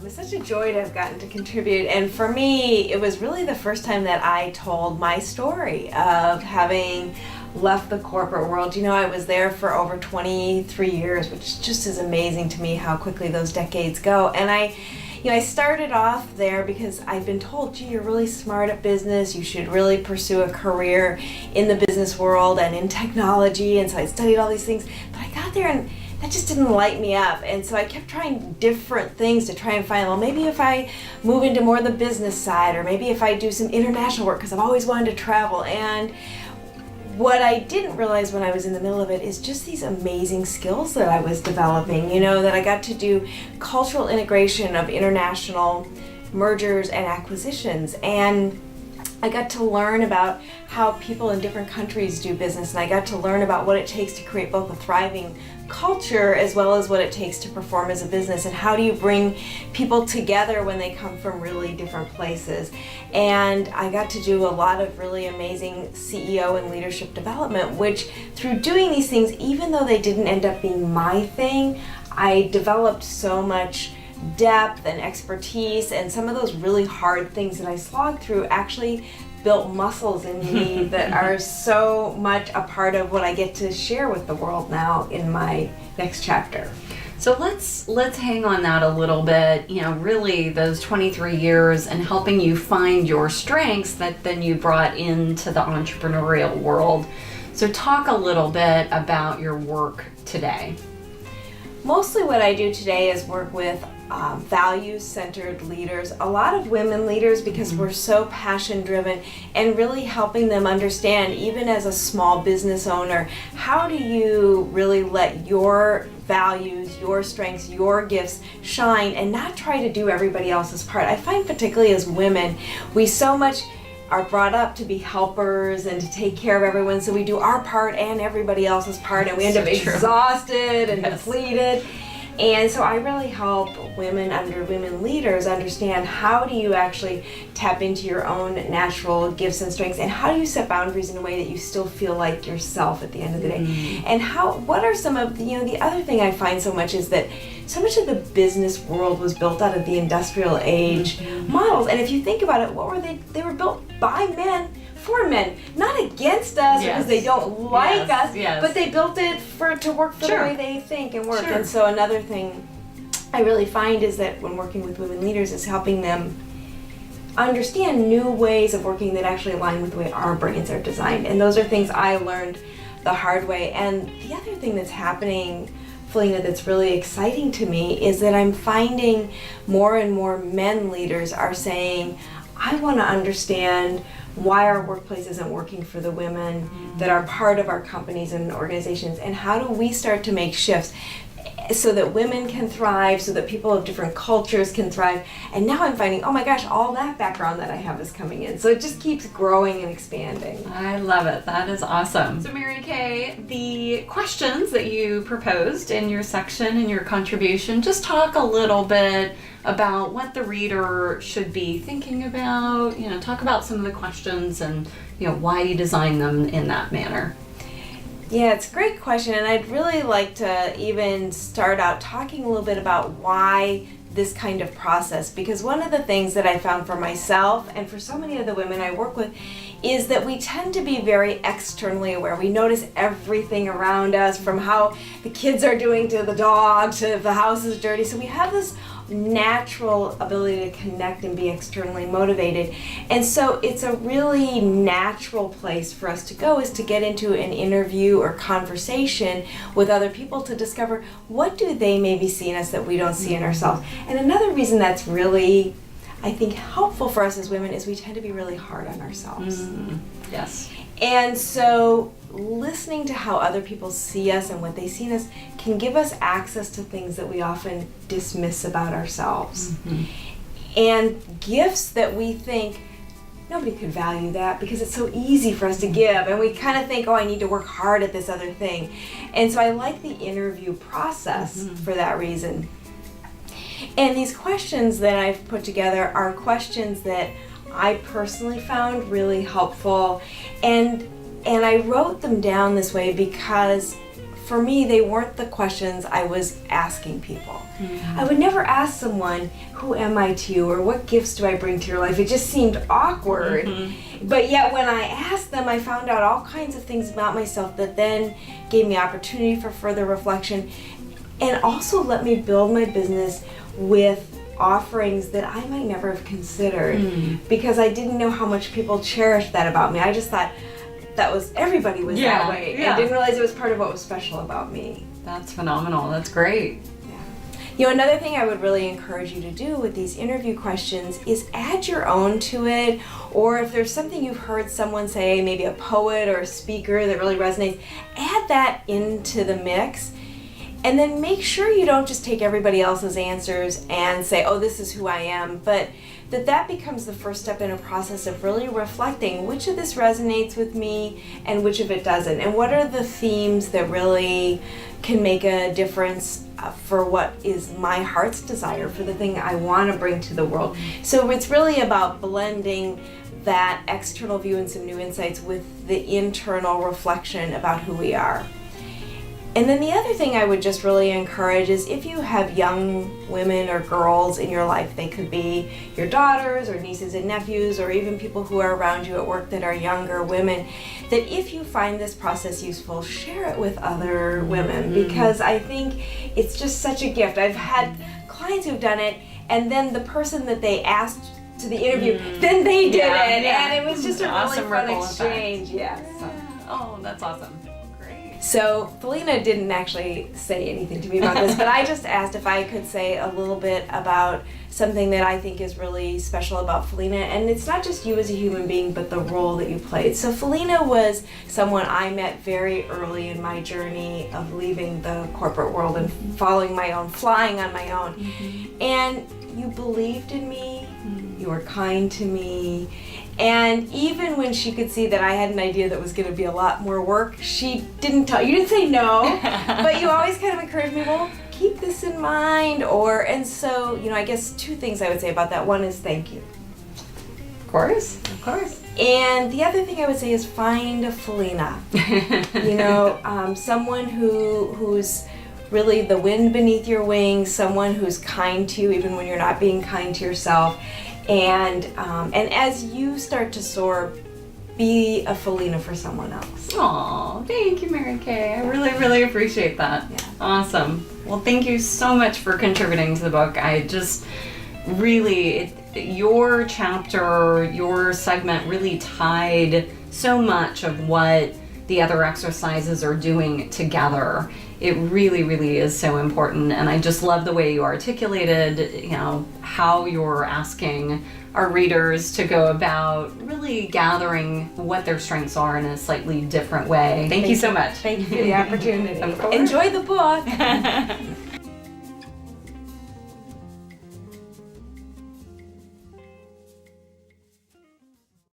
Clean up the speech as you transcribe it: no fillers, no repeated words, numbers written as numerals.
It's such a joy to have gotten to contribute, and for me it was really the first time that I told my story of having left the corporate world. I was there for over 23 years, which just is amazing to me how quickly those decades go. And I started off there because I'd been told, gee, you're really smart at business, you should really pursue a career in the business world and in technology, and so I studied all these things, but I got there and that just didn't light me up, and so I kept trying different things to try and find, well, maybe if I move into more the business side, or maybe if I do some international work, because I've always wanted to travel. And what I didn't realize when I was in the middle of it is just these amazing skills that I was developing, that I got to do cultural integration of international mergers and acquisitions, and I got to learn about how people in different countries do business, and I got to learn about what it takes to create both a thriving culture as well as what it takes to perform as a business, and how do you bring people together when they come from really different places. And I got to do a lot of really amazing CEO and leadership development, which through doing these things, even though they didn't end up being my thing, I developed so much depth and expertise, and some of those really hard things that I slogged through actually built muscles in me that are so much a part of what I get to share with the world now in my next chapter. So let's hang on that a little bit. Really those 23 years and helping you find your strengths that then you brought into the entrepreneurial world. So talk a little bit about your work today. Mostly what I do today is work with values-centered leaders, a lot of women leaders, because we're so passion-driven, and really helping them understand, even as a small business owner, how do you really let your values, your strengths, your gifts shine and not try to do everybody else's part. I find particularly as women, we so much are brought up to be helpers and to take care of everyone, so we do our part and everybody else's part, and we end up exhausted and depleted. And so I really help women leaders understand, how do you actually tap into your own natural gifts and strengths, and how do you set boundaries in a way that you still feel like yourself at the end of the day. And what are some of the other thing I find so much is that so much of the business world was built out of the industrial age models, and if you think about it, what were they? They were built by men for men, not against us because they don't like us, but they built it to work for the way they think and work. And so another thing I really find is that when working with women leaders is helping them understand new ways of working that actually align with the way our brains are designed. And those are things I learned the hard way. And the other thing that's happening, Felina, that's really exciting to me is that I'm finding more and more men leaders are saying, I want to understand why our workplace isn't working for the women that are part of our companies and organizations, and how do we start to make shifts so that women can thrive, so that people of different cultures can thrive. And now I'm finding, oh my gosh, all that background that I have is coming in. So it just keeps growing and expanding. I love it. That is awesome. So MaryCay, the questions that you proposed in your section and your contribution, just talk a little bit about what the reader should be thinking about, talk about some of the questions and, why you design them in that manner. Yeah, it's a great question, and I'd really like to even start out talking a little bit about why this kind of process, because one of the things that I found for myself and for so many of the women I work with is that we tend to be very externally aware. We notice everything around us, from how the kids are doing to the dog to if the house is dirty. So we have this natural ability to connect and be externally motivated. And so it's a really natural place for us to go, is to get into an interview or conversation with other people to discover, what do they maybe see in us that we don't see in ourselves. And another reason that's really, I think, helpful for us as women is we tend to be really hard on ourselves. Yes. And so listening to how other people see us and what they see in us can give us access to things that we often dismiss about ourselves. And gifts that we think nobody could value that because it's so easy for us to give, and we kind of think, oh, I need to work hard at this other thing. And so I like the interview process for that reason. And these questions that I've put together are questions that I personally found really helpful, and I wrote them down this way because for me, they weren't the questions I was asking people. I would never ask someone, who am I to you, or what gifts do I bring to your life? It just seemed awkward. But yet when I asked them, I found out all kinds of things about myself that then gave me opportunity for further reflection, and also let me build my business with offerings that I might never have considered, because I didn't know how much people cherished that about me. I just thought that was, everybody was that way. I didn't realize it was part of what was special about me. That's phenomenal. That's great. You know, another thing I would really encourage you to do with these interview questions is add your own to it, or if there's something you've heard someone say, maybe a poet or a speaker that really resonates, add that into the mix. And then make sure you don't just take everybody else's answers and say, oh, this is who I am, but that becomes the first step in a process of really reflecting which of this resonates with me and which of it doesn't, and what are the themes that really can make a difference for what is my heart's desire, for the thing I want to bring to the world. So it's really about blending that external view and some new insights with the internal reflection about who we are. And then the other thing I would just really encourage is, if you have young women or girls in your life, they could be your daughters or nieces and nephews, or even people who are around you at work that are younger women, that if you find this process useful, share it with other women, because I think it's just such a gift. I've had clients who've done it, and then the person that they asked to the interview, then they did it, and it was just a really fun exchange. Yes. Oh, that's awesome. So Felina didn't actually say anything to me about this, but I just asked if I could say a little bit about something that I think is really special about Felina. And it's not just you as a human being, but the role that you played. So Felina was someone I met very early in my journey of leaving the corporate world and following my own, flying on my own. And you believed in me, you were kind to me. And even when she could see that I had an idea that was going to be a lot more work, she didn't tell you, didn't say no, but you always kind of encouraged me, well, keep this in mind, and so, you know, I guess two things I would say about that. One is thank you. Of course. And the other thing I would say is find a Felina. You know, someone who's really the wind beneath your wings, someone who's kind to you even when you're not being kind to yourself. And as you start to soar, be a Felina for someone else. Aw, thank you, MaryCay. I really, really appreciate that. Yeah. Awesome. Well, thank you so much for contributing to the book. I just really, your chapter, your segment really tied so much of what the other exercises are doing together. It really, really is so important, and I just love the way you articulated, you know, how you're asking our readers to go about really gathering what their strengths are in a slightly different way. Thank you so much. Thank you for the opportunity. Of course. Enjoy the book.